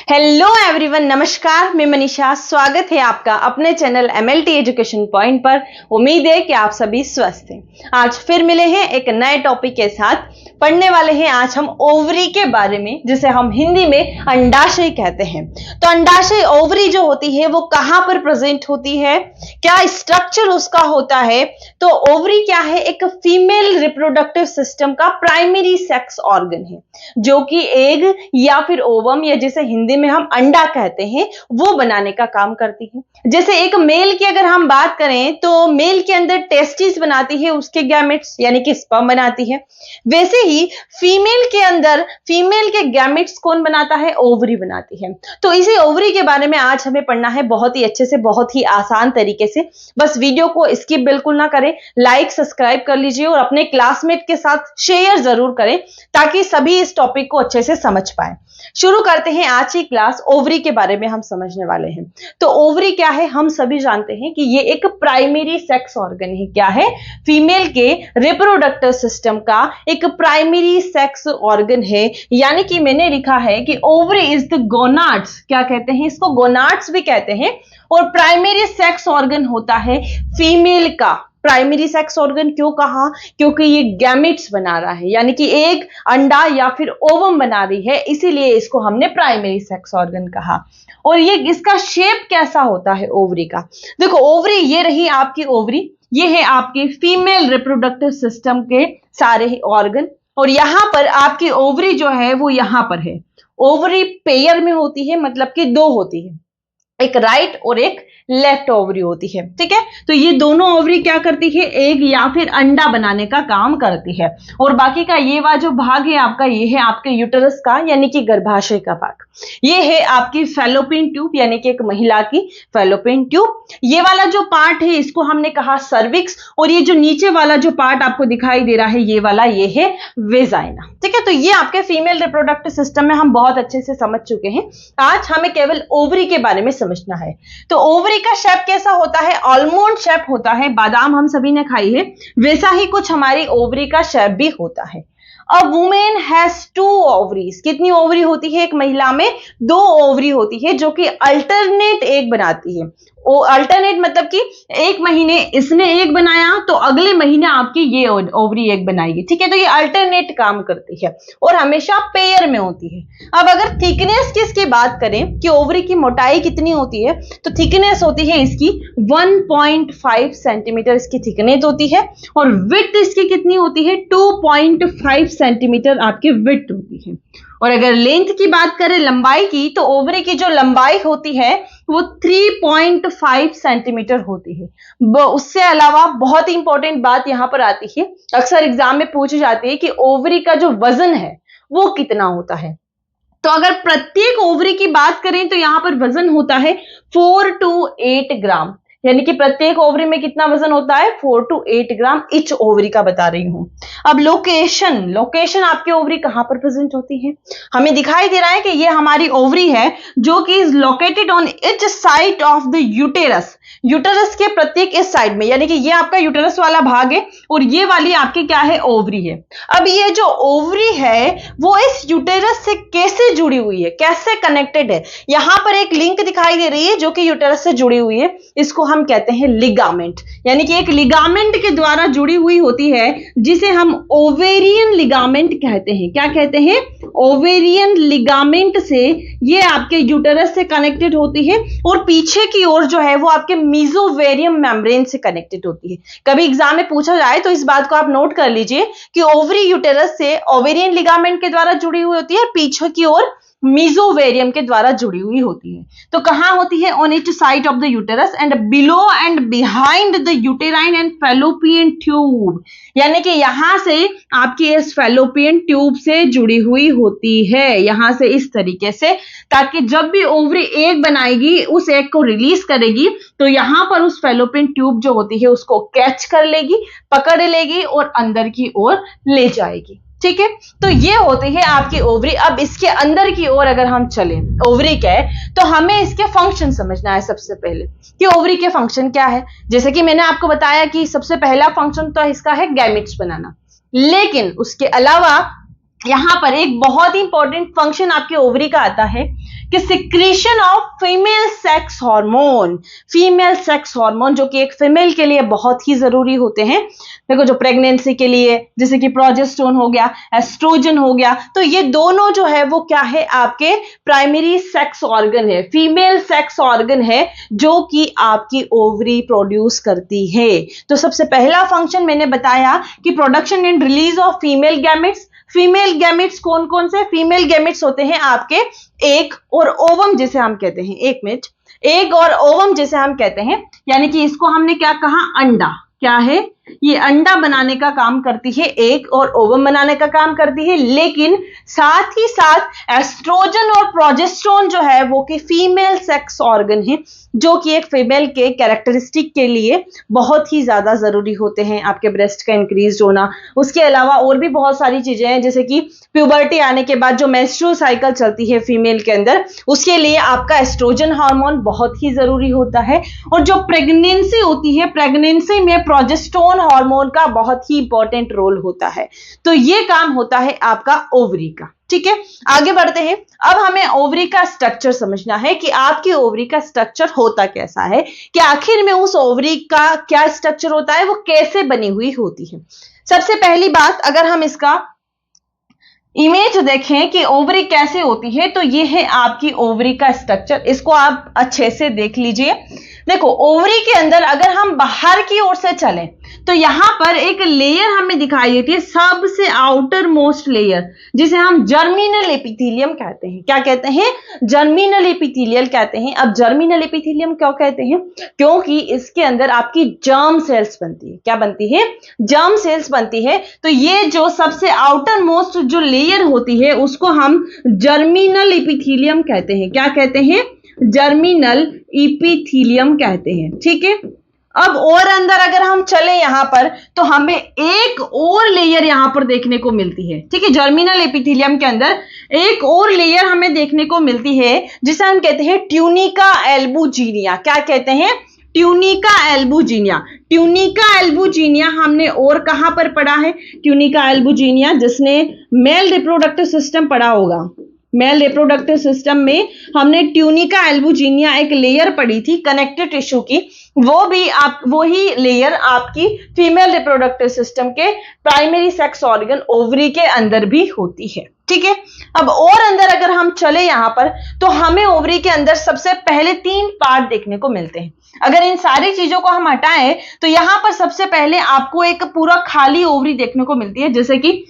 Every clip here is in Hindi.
हेलो एवरीवन, नमस्कार। मैं मनीषा, स्वागत है आपका अपने चैनल MLT एजुकेशन पॉइंट पर। उम्मीद है कि आप सभी स्वस्थ हैं। आज फिर मिले हैं एक नए टॉपिक के साथ। पढ़ने वाले हैं आज हम ओवरी के बारे में, जिसे हम हिंदी में अंडाशय कहते हैं। तो अंडाशय ओवरी जो होती है वो कहां पर प्रेजेंट होती है, क्या स्ट्रक्चर उसका होता है। तो ओवरी क्या है? एक फीमेल रिप्रोडक्टिव सिस्टम का प्राइमरी सेक्स ऑर्गन है, जो कि एग या फिर ओवम, या जिसे हिंदी में हम अंडा कहते हैं, वो बनाने का काम करती है। जैसे एक मेल की अगर हम बात करें तो मेल के अंदर टेस्टिस बनाती है, उसके गैमेट्स यानी कि स्पर्म बनाती है। वैसे ही फीमेल के अंदर फीमेल के गैमेट्स कौन बनाता है? ओवरी बनाती है। तो इसी ओवरी के बारे में आज हमें पढ़ना है, बहुत ही अच्छे से, बहुत ही आसान तरीके से। बस वीडियो को स्किप बिल्कुल ना करें, लाइक सब्सक्राइब कर लीजिए और अपने क्लासमेट के साथ शेयर जरूर करें, ताकि सभी इस टॉपिक को अच्छे से समझ पाए। शुरू करते हैं आज की क्लास। ओवरी के बारे में हम समझने वाले हैं। तो ओवरी क्या है? हम सभी जानते हैं कि ये एक प्राइमरी सेक्स ऑर्गन है। क्या है? फीमेल के रिप्रोडक्टिव सिस्टम का एक प्राइमरी सेक्स ऑर्गन है। यानी कि मैंने लिखा है कि ओवरी इज द गोनाड्स। क्या कहते हैं इसको? गोनाड्स भी कहते हैं। और प्राइमरी सेक्स ऑर्गन होता है फीमेल का। प्राइमरी सेक्स ऑर्गन क्यों कहा? क्योंकि ये गैमेट्स बना रहा है, यानी कि एक अंडा या फिर ओवम बना रही है, इसीलिए इसको हमने प्राइमरी सेक्स ऑर्गन कहा। और ये इसका शेप कैसा होता है ओवरी का? देखो, ओवरी ये रही आपकी ओवरी, ये है आपकी फीमेल रिप्रोडक्टिव सिस्टम के सारे ऑर्गन। और यहां पर आपकी ओवरी जो है वो यहां पर है। ओवरी पेयर में होती है, मतलब कि दो होती है, एक राइट और एक लेफ्ट ओवरी होती है। ठीक है, तो ये दोनों ओवरी क्या करती है? एग या फिर अंडा बनाने का काम करती है। और बाकी का ये वाला जो भाग है आपका, ये है आपके यूटेरस का, यानी कि गर्भाशय का भाग। ये है आपकी फैलोपियन ट्यूब, यानी कि एक महिला की फैलोपियन ट्यूब। ये वाला जो पार्ट है इसको हमने कहा सर्विक्स। और ये जो नीचे वाला जो पार्ट आपको दिखाई दे रहा है, ये वाला, ये है वेजाइना। ठीक है, तो ये आपके फीमेल रिप्रोडक्टिव सिस्टम में हम बहुत अच्छे से समझ चुके हैं। आज हमें केवल ओवरी के बारे में समझना है। तो ओवरी का शेप कैसा होता है? आलमंड शेप होता है। बादाम हम सभी ने खाई है, वैसा ही कुछ हमारी ओवरी का शेप भी होता है। A women has 2 ovaries. कितनी ओवरी होती है? एक महिला में 2 ओवरी होती है, जो कि अल्टरनेट एग बनाती है। अल्टरनेट मतलब कि एक महीने इसने एक बनाया तो अगले महीने आपकी ये ओवरी एक बनाएगी। ठीक है, तो ये अल्टरनेट काम करती है और हमेशा पेयर में होती है। अब अगर थिकनेस की इसकी बात करें कि ओवरी की मोटाई कितनी होती है, तो थिकनेस होती है इसकी 1.5 सेंटीमीटर इसकी थिकनेस होती है। और विड्थ इसकी कितनी होती है? 2.5 सेंटीमीटर आपकी विड्थ होती है। और अगर लेंथ की बात करें, लंबाई की, तो ओवरी की जो लंबाई होती है वो 3.5 सेंटीमीटर होती है। उससे अलावा बहुत इंपॉर्टेंट बात यहां पर आती है, अक्सर एग्जाम में पूछी जाती है कि ओवरी का जो वजन है वो कितना होता है। तो अगर प्रत्येक ओवरी की बात करें तो यहां पर वजन होता है 4 to 8 ग्राम। यानी कि प्रत्येक ओवरी में कितना वजन होता है? 4 to 8 ग्राम इच ओवरी का बता रही हूं। अब लोकेशन आपकी ओवरी कहां पर प्रेजेंट होती है? हमें दिखाई दे रहा है कि ये हमारी ओवरी है, जो कि is located on etch side of the uterus. Uterus के प्रत्येक इस साइड में, यानी कि ये आपका यूटेरस वाला भाग है और ये वाली आपकी क्या है? ओवरी है। अब ये जो ओवरी है वो इस यूटेरस से कैसे जुड़ी हुई है, कैसे कनेक्टेड है? यहां पर एक लिंक दिखाई दे रही है जो कि यूटेरस से जुड़ी हुई है। इसको हम कहते हैं लिगामेंट, यानी कि एक लिगामेंट के द्वारा जुड़ी हुई होती है, जिसे हम ओवेरियन लिगामेंट कहते हैं। क्या कहते हैं? ओवेरियन लिगामेंट से ये आपके यूटेरस से कनेक्टेड होती है और पीछे की ओर जो है वो आपके मीजोवेरियम मेम्ब्रेन से कनेक्टेड होती है। कभी एग्जाम में पूछा जाए तो इस बात को आप नोट कर लीजिए कि ओवरी यूटेरस से ओवेरियन लिगामेंट के द्वारा जुड़ी हुई होती है, पीछे की ओर मीजोवेरियम के द्वारा जुड़ी हुई होती है। तो कहां होती है? On each side of the uterus and below and behind the uterine and fallopian tube. यानी कि यहां से आपकी इस फैलोपियन ट्यूब से जुड़ी हुई होती है, यहां से इस तरीके से, ताकि जब भी ओवरी एग बनाएगी, उस एग को रिलीज करेगी, तो यहां पर उस फैलोपियन ट्यूब जो होती है उसको कैच कर लेगी, पकड़ लेगी और अंदर की ओर ले जाएगी। ठीक है, तो ये होती है आपकी ओवरी। अब इसके अंदर की ओर अगर हम चलें, ओवरी क्या है, तो हमें इसके फंक्शन समझना है सबसे पहले कि ओवरी के फंक्शन क्या है। जैसे कि मैंने आपको बताया कि सबसे पहला फंक्शन तो इसका है गैमेट्स बनाना, लेकिन उसके अलावा यहां पर एक बहुत ही इंपॉर्टेंट फंक्शन आपके ओवरी का आता है कि secretion of female sex hormone, female sex hormone जो कि एक फीमेल के लिए बहुत ही जरूरी होते हैं। देखो जो प्रेगनेंसी के लिए, जैसे कि प्रोजेस्टेरोन हो गया, एस्ट्रोजन हो गया, तो ये दोनों जो है वो क्या है, आपके प्राइमरी सेक्स ऑर्गन है, फीमेल सेक्स ऑर्गन है जो कि आपकी ओवरी प्रोड्यूस करती है। तो सबसे पहला फंक्शन मैंने बताया कि production and release of female gametes. Female gametes कौन कौन से? फीमेल गैमेट्स होते हैं आपके एग और ओवम जिसे हम कहते हैं, एक मिनट, एग और ओवम जिसे हम कहते हैं, यानी कि इसको हमने क्या कहा, अंडा। क्या है ये? अंडा बनाने का काम करती है, एग और ओवम बनाने का काम करती है, लेकिन साथ ही साथ एस्ट्रोजन और प्रोजेस्टेरोन जो है वो कि फीमेल सेक्स ऑर्गन है जो कि एक फीमेल के कैरेक्टरिस्टिक के लिए बहुत ही ज्यादा जरूरी होते हैं, आपके ब्रेस्ट का इंक्रीज होना। उसके अलावा और भी बहुत सारी चीजें हैं, जैसे कि प्यूबर्टी आने के बाद जो मेंस्ट्रुअल साइकिल चलती है फीमेल के अंदर, उसके लिए आपका एस्ट्रोजन हार्मोन बहुत ही जरूरी होता है। और जो प्रेगनेंसी होती है, प्रेगनेंसी में प्रोजेस्टेरोन हार्मोन का बहुत ही इंपॉर्टेंट रोल होता है। तो ये काम होता है आपका ओवरी का। ठीक है, आगे बढ़ते हैं। अब हमें ओवरी का स्ट्रक्चर समझना है कि आपकी ओवरी का स्ट्रक्चर होता कैसा है, कि आखिर में उस ओवरी का क्या स्ट्रक्चर होता है, वो कैसे बनी हुई होती है। सबसे पहली बात, अगर हम इसका इमेज देखें कि ओवरी कैसे होती है, तो ये है आपकी ओवरी का स्ट्रक्चर। इसको आप अच्छे से देख लीजिए। देखो ओवरी के अंदर अगर हम बाहर की ओर से चलें तो यहां पर एक लेयर हमें दिखाई देती है, सबसे आउटर मोस्ट लेयर, जिसे हम जर्मिनल एपिथेलियम कहते हैं। क्या कहते हैं? जर्मिनल एपिथेलियल कहते हैं। अब जर्मिनल एपिथेलियम क्यों कहते हैं? क्योंकि इसके अंदर आपकी जर्म सेल्स बनती है। क्या बनती है? जर्म सेल्स बनती है। तो ये जो सबसे आउटर मोस्ट जो लेयर होती है उसको हम जर्मिनल एपिथेलियम कहते हैं। क्या कहते हैं? जर्मिनल एपिथेलियम कहते हैं। ठीक है, अब और अंदर अगर हम चले यहां पर तो हमें एक और लेयर यहां पर देखने को मिलती है। ठीक है, जर्मिनल एपिथेलियम के अंदर एक और लेयर हमें देखने को मिलती है जिसे हम कहते हैं ट्यूनिका एल्बुजिनिया। क्या कहते हैं? Tunica albuginea. ट्यूनिका एल्बुजिनिया हमने और कहां पर पढ़ा है? ट्यूनिका एल्बुजिनिया, जिसने मेल रिप्रोडक्टिव सिस्टम पढ़ा होगा, मेल रिप्रोडक्टिव सिस्टम में हमने ट्यूनिका एल्बुजिनिया एक लेयर पढ़ी थी कनेक्टिव टिश्यू की, वो ही लेयर आपकी फीमेल रिप्रोडक्टिव सिस्टम के प्राइमरी सेक्स ऑर्गन ओवरी के अंदर भी होती है। ठीक है, अब और अंदर अगर हम चले यहां पर तो हमें ओवरी के अंदर सबसे पहले 3 पार्ट देखने को मिलते हैं। अगर इन सारी चीजों को हम हटाएं तो यहां पर सबसे पहले आपको एक पूरा खाली ओवरी देखने को मिलती है, जैसे कि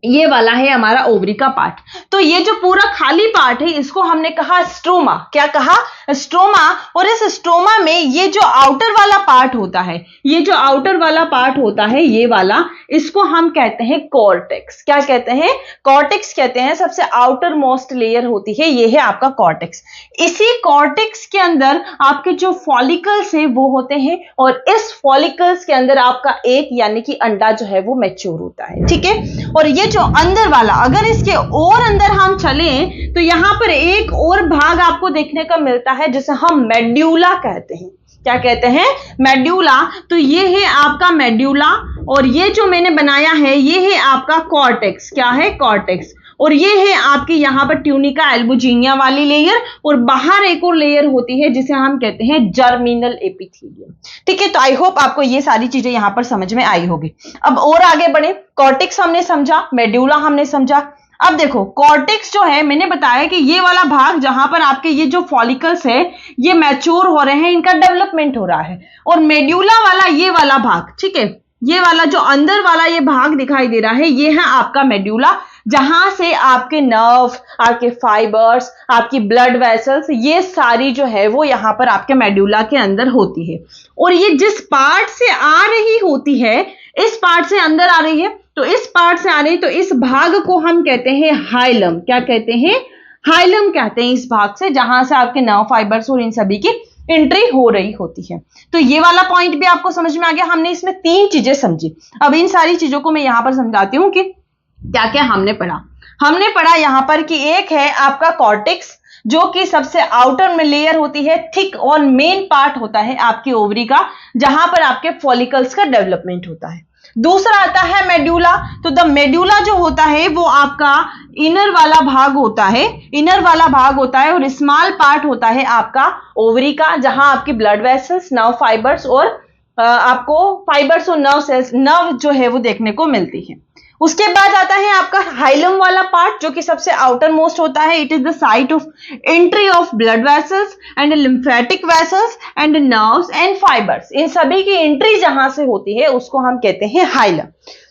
ये वाला है हमारा ओवरी का पार्ट। तो ये जो पूरा खाली पार्ट है इसको हमने कहा स्ट्रोमा। क्या कहा? स्ट्रोमा। और इस स्ट्रोमा में ये जो आउटर वाला पार्ट होता है, ये जो आउटर वाला पार्ट होता है ये वाला, इसको हम कहते हैं कॉर्टेक्स। क्या कहते हैं? कॉर्टेक्स कहते हैं। सबसे आउटर मोस्ट लेयर होती है, ये है आपका कॉर्टेक्स। इसी कॉर्टेक्स के अंदर आपके जो फॉलिकल्स है वो होते हैं, और इस फॉलिकल्स के अंदर आपका एक यानी कि अंडा जो है वो मैच्योर होता है। ठीक है, और ये जो अंदर वाला, अगर इसके और अंदर हम चलें तो यहां पर एक और भाग आपको देखने का मिलता है जिसे हम मेड्यूला कहते हैं। क्या कहते हैं? मेड्यूला। तो ये है आपका मेड्यूला, और ये जो मैंने बनाया है ये है आपका कॉर्टेक्स। क्या है? कॉर्टेक्स। और ये है आपकी यहां पर ट्यूनिका एल्बुजिनिया वाली लेयर, और बाहर एक और लेयर होती है जिसे हम कहते हैं जर्मिनल एपिथेलियम। ठीक है, तो आई होप आपको ये सारी चीजें यहां पर समझ में आई होगी। अब और आगे बढ़े। कॉर्टेक्स हमने समझा, मेड्यूला हमने समझा। अब देखो कॉर्टेक्स जो है, मैंने बताया कि ये वाला भाग जहां पर आपके ये जो फॉलिकल्स है ये मैच्योर हो रहे हैं, इनका डेवलपमेंट हो रहा है, और मेड्यूला वाला ये वाला भाग, ठीक है, ये वाला जो अंदर वाला ये भाग दिखाई दे रहा है ये है आपका मेड्यूला, जहां से आपके नर्व, आपके फाइबर्स, आपकी ब्लड वेसल्स, ये सारी जो है वो यहां पर आपके मेड्यूला के अंदर होती है। और ये जिस पार्ट से आ रही होती है, इस पार्ट से अंदर आ रही है, तो इस पार्ट से आ रही है, तो इस भाग को हम कहते हैं हाइलम। क्या कहते हैं? हाइलम कहते हैं इस भाग से, जहां से आपके नर्व फाइबर्स और इन सभी की एंट्री हो रही होती है। तो ये वाला पॉइंट भी आपको समझ में आ गया। हमने इसमें 3 चीजें समझी। अब इन सारी चीजों को मैं यहां पर समझाती हूं कि क्या क्या हमने पढ़ा। हमने पढ़ा यहां पर कि एक है आपका कॉर्टेक्स, जो कि सबसे आउटर में लेयर होती है, थिक और मेन पार्ट होता है आपकी ओवरी का, जहां पर आपके फॉलिकल्स का डेवलपमेंट होता है। दूसरा आता है मेड्यूला। तो द मेड्यूला जो होता है वो आपका इनर वाला भाग होता है, इनर वाला भाग होता है, और स्मॉल पार्ट होता है आपका ओवरी का, जहां आपकी ब्लड वेसल्स, नर्व फाइबर्स और आपको फाइबर्स और नर्व सेल्स, नर्व जो है वो देखने को मिलती है। उसके बाद आता है आपका हाइलम वाला पार्ट, जो कि सबसे आउटर मोस्ट होता है। It is the site of entry of blood vessels and lymphatic vessels and nerves and fibres. इन सभी की एंट्री जहां से होती है उसको हम कहते हैं हाइलम।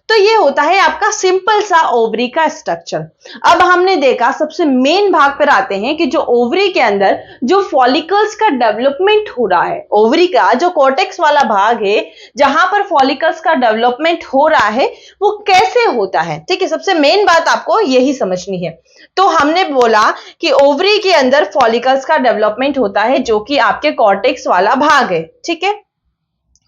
तो ये होता है आपका सिंपल सा ओवरी का स्ट्रक्चर। अब हमने देखा सबसे मेन भाग पर आते हैं कि जो ओवरी के अंदर जो फॉलिकल्स का डेवलपमेंट हो रहा है, ओवरी का जो कॉर्टेक्स वाला भाग है जहां पर फॉलिकल्स का डेवलपमेंट हो रहा है वो कैसे होता है। ठीक है, सबसे मेन बात आपको यही समझनी है। तो हमने बोला कि ओवरी के अंदर फॉलिकल्स का डेवलपमेंट होता है जो कि आपके कॉर्टेक्स वाला भाग है। ठीक है,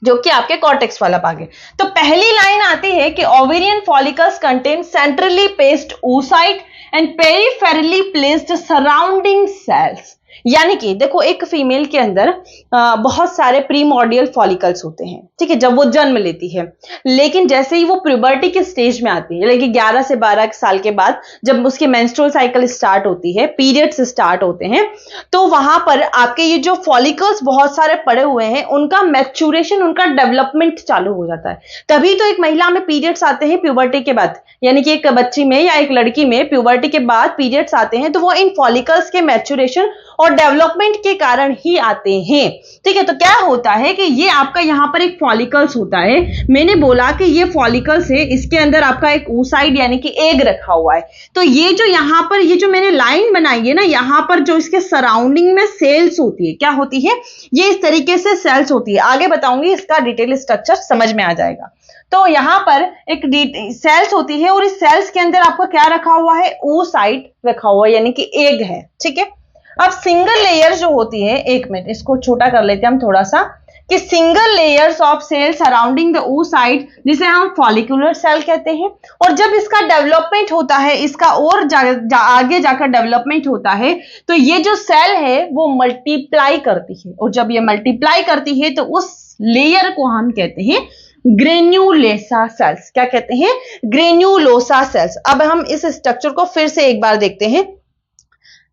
जो कि आपके कॉर्टेक्स वाला भाग है। तो पहली लाइन आती है कि ovarian follicles contain centrally placed oocyte and peripherally placed surrounding sales. यानी कि देखो, एक फीमेल के अंदर बहुत सारे प्रीमॉर्डियल फॉलिकल्स होते हैं, ठीक है, जब वो जन्म लेती है। लेकिन जैसे ही वो प्यूबर्टी के स्टेज में आती है, लेकिन 11 से 12 साल के बाद जब उसकी मेंस्ट्रुअल साइकिल स्टार्ट होती है, पीरियड्स स्टार्ट होते हैं, तो वहां पर आपके ये जो फॉलिकल्स बहुत सारे पड़े हुए हैं उनका मैच्योरेशन, उनका डेवलपमेंट चालू हो जाता है। तभी तो एक महिला में पीरियड्स आते हैं प्यूबर्टी के बाद, यानी कि एक बच्ची में या एक लड़की में प्यूबर्टी के बाद पीरियड्स आते हैं, तो वो इन फॉलिकल्स के मैच्योरेशन और डेवलपमेंट के कारण ही आते हैं। ठीक है, तो क्या होता है कि ये आपका यहां पर एक फॉलिकल्स होता है। मैंने बोला कि ये फॉलिकल्स है, इसके अंदर आपका एक oocyte यानी कि एग रखा हुआ है। तो ये जो यहां पर ये जो मैंने लाइन बनाई है ना, यहां पर जो इसके सराउंडिंग में सेल्स होती है, क्या होती है, ये इस तरीके से सेल्स होती है। आगे बताऊंगी, इसका डिटेल स्ट्रक्चर समझ में आ जाएगा। तो यहां पर एक सेल्स होती है और इस सेल्स के अंदर आपका क्या रखा हुआ है, oocyte रखा हुआ है, यानी कि एग है। ठीक है, अब सिंगल लेयर जो होती है, एक मिनट इसको छोटा कर लेते हैं हम थोड़ा सा, कि single layers of cell surrounding the oocyte, जिसे हम फॉलिकुलर सेल कहते हैं। और जब इसका डेवलपमेंट होता है, इसका और आगे जाकर डेवलपमेंट होता है, तो ये जो सेल है वो मल्टीप्लाई करती है, और जब ये मल्टीप्लाई करती है तो उस लेयर को हम कहते हैं ग्रेन्यूलोसा सेल्स। क्या कहते हैं, ग्रेन्यूलोसा सेल्स। अब हम इस स्ट्रक्चर को फिर से एक बार देखते हैं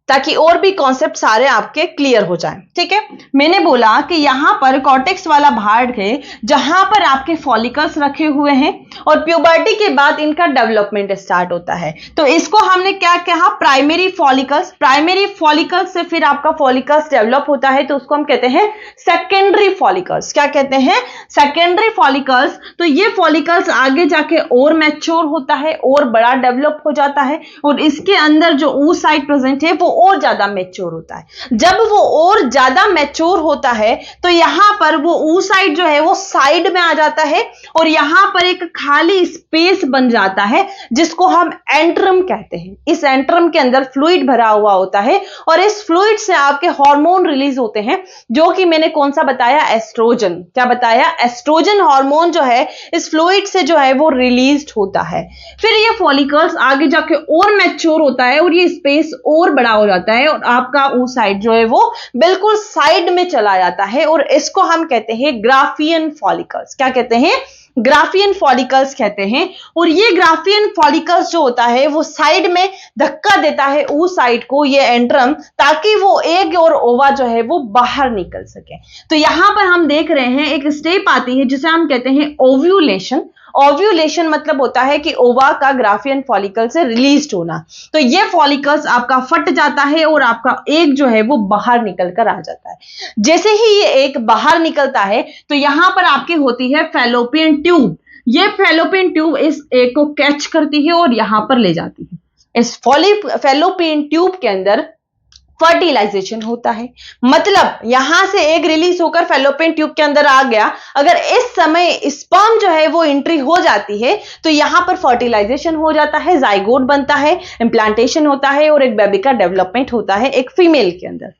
ताकि और भी कॉन्सेप्ट सारे आपके क्लियर हो जाएं। ठीक है, मैंने बोला कि यहां पर कॉर्टेक्स वाला भाग है जहां पर आपके फॉलिकल्स रखे हुए हैं और प्यूबर्टी के बाद इनका डेवलपमेंट स्टार्ट होता है। तो इसको हमने क्या कहा, प्राइमरी फॉलिकल्स। प्राइमरी फॉलिकल्स से फिर आपका फॉलिकल्स डेवलप होता है, तो उसको हम कहते हैं सेकेंडरी फॉलिकल्स। क्या कहते हैं, सेकेंडरी फॉलिकल्स। तो ये फॉलिकल्स आगे जाके और मैच्योर होता है और बड़ा डेवलप हो जाता है, और इसके अंदर जो oocyte प्रेजेंट है वो और ज्यादा मैच्योर होता है। जब वो और ज्यादा मैच्योर होता है तो यहां पर वो oocyte जो है वो साइड में आ जाता है और यहां पर एक खाली स्पेस बन जाता है जिसको हम एंट्रम कहते हैं। इस एंट्रम के अंदर फ्लूइड भरा हुआ होता है और इस फ्लूइड से आपके हार्मोन रिलीज होते हैं, जो कि मैंने कौन सा बताया, एस्ट्रोजन। क्या बताया, एस्ट्रोजन हार्मोन जो है इस फ्लूइड से जो है वो रिलीज होता है। फिर ये फॉलिकल्स आगे जाके और मैच्योर होता है और ये स्पेस और बड़ा हो जाता है और आपका oocyte जो है वो बिल्कुल साइड में चला जाता है, और इसको हम कहते हैं ग्राफियन फॉलिकल्स। क्या कहते हैं, ग्राफियन फॉलिकल्स कहते हैं। और ये ग्राफियन फॉलिकल्स जो होता है वो साइड में धक्का देता है oocyte को, ये एंट्रम, ताकि वो एग और ओवा जो है वो बाहर निकल सके। तो यहां पर हम देख रहे हैं एक स्टेप आती है जिसे हम कहते हैं ओव्यूलेशन। ओव्यूलेशन मतलब होता है कि ओवा का ग्राफियन फॉलिकल से रिलीज होना। तो ये फॉलिकल्स आपका फट जाता है और आपका एग जो है वो बाहर निकल कर आ जाता है। जैसे ही ये एग बाहर निकलता है तो यहां पर आपकी होती है फैलोपियन ट्यूब। ये फैलोपियन ट्यूब इस एग को कैच करती है और यहां पर ले जाती है। इस फैलोपियन ट्यूब के अंदर फर्टिलाइजेशन होता है, मतलब यहां से एग रिलीज होकर फैलोपियन ट्यूब के अंदर आ गया। अगर इस समय स्पर्म जो है वो एंट्री हो जाती है तो यहां पर फर्टिलाइजेशन हो जाता है, जाइगोट बनता है, इंप्लांटेशन होता है और एक बेबी का डेवलपमेंट होता है एक फीमेल के अंदर।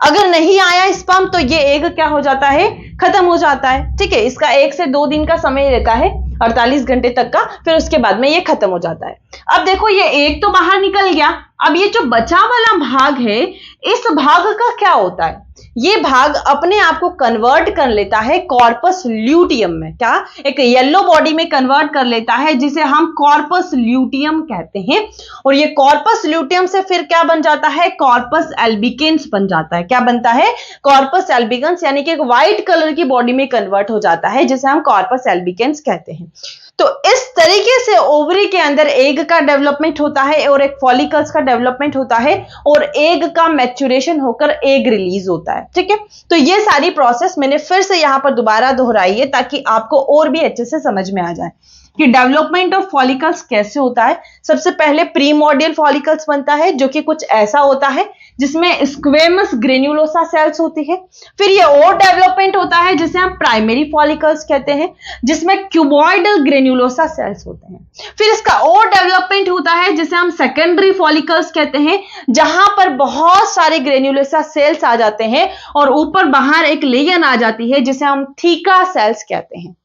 अगर नहीं आया स्पर्म तो ये एग क्या हो जाता है, खत्म हो जाता है। ठीक है, इसका 1 से 2 दिन का समय रहता है, 48 घंटे तक का, फिर उसके बाद में ये खत्म हो जाता है। अब देखो, ये एग तो बाहर निकल गया, अब ये जो बचा वाला भाग है, इस भाग का क्या होता है? ये भाग अपने आप को कन्वर्ट कर लेता है कॉर्पस ल्यूटियम में। क्या? एक येलो बॉडी में कन्वर्ट कर लेता है, जिसे हम कॉर्पस ल्यूटियम कहते हैं। और ये कॉर्पस ल्यूटियम से फिर क्या बन जाता है? कॉर्पस एल्बिकेंस बन जाता है। क्या बनता है? कॉर्पस एल्बिकेंस, यानी कि एक व्हाइट कलर की बॉडी में कन्वर्ट हो जाता है, जिसे हम कॉर्पस एल्बिकेंस कहते हैं। तो इस तरीके से ओवरी के अंदर एग का डेवलपमेंट होता है और एक फॉलिकल्स का डेवलपमेंट होता है और एग का मैच्योरेशन होकर एग रिलीज होता है। ठीक है, तो ये सारी प्रोसेस मैंने फिर से यहां पर दोबारा दोहराई है ताकि आपको और भी अच्छे से समझ में आ जाए कि डेवलपमेंट ऑफ फॉलिकल्स कैसे होता है। सबसे पहले प्रीमोर्डियल फॉलिकल्स बनता है, जो कि कुछ ऐसा होता है जिसमें स्क्वेमस ग्रेन्युलोसा सेल्स होती है। फिर ये और डेवलपमेंट होता है जिसे हम प्राइमरी फॉलिकल्स कहते हैं, जिसमें क्यूबॉइडल ग्रेन्युलोसा सेल्स होते हैं। फिर इसका और डेवलपमेंट होता है जिसे हम सेकेंडरी फॉलिकल्स कहते हैं, जहां पर बहुत सारे ग्रेन्युलोसा सेल्स आ जाते हैं और ऊपर बाहर एक लेयर आ जाती है जिसे हम थीका सेल्स कहते हैं।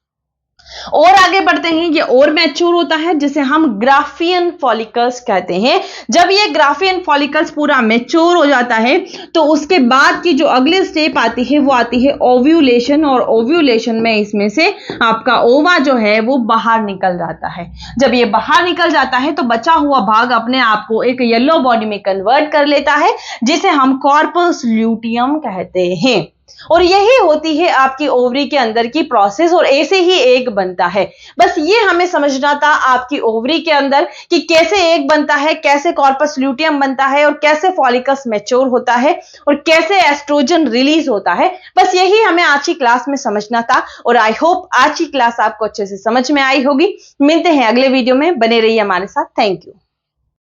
और आगे बढ़ते हैं, ये और मैच्योर होता है जिसे हम ग्राफियन फॉलिकल्स कहते हैं। जब ये ग्राफियन फॉलिकल्स पूरा मैच्योर हो जाता है तो उसके बाद की जो अगली स्टेप आती है वो आती है ओव्यूलेशन। और ओव्यूलेशन में इसमें से आपका ओवा जो है वो बाहर निकल जाता है। जब ये बाहर निकल जाता है तो बचा हुआ भाग अपने आप को एक येलो बॉडी में कन्वर्ट कर लेता है, जिसे हम कॉर्पस ल्यूटियम कहते हैं। और यही होती है आपकी ओवरी के अंदर की प्रोसेस, और ऐसे ही एग बनता है। बस ये हमें समझना था आपकी ओवरी के अंदर कि कैसे एग बनता है, कैसे कॉर्पस ल्यूटियम बनता है, और कैसे फॉलिकल्स मैच्योर होता है, और कैसे एस्ट्रोजन रिलीज होता है। बस यही हमें आज की क्लास में समझना था, और आई होप आज की क्लास आपको अच्छे से समझ में आई होगी। मिलते हैं अगले वीडियो में, बने रहिए हमारे साथ। Thank you.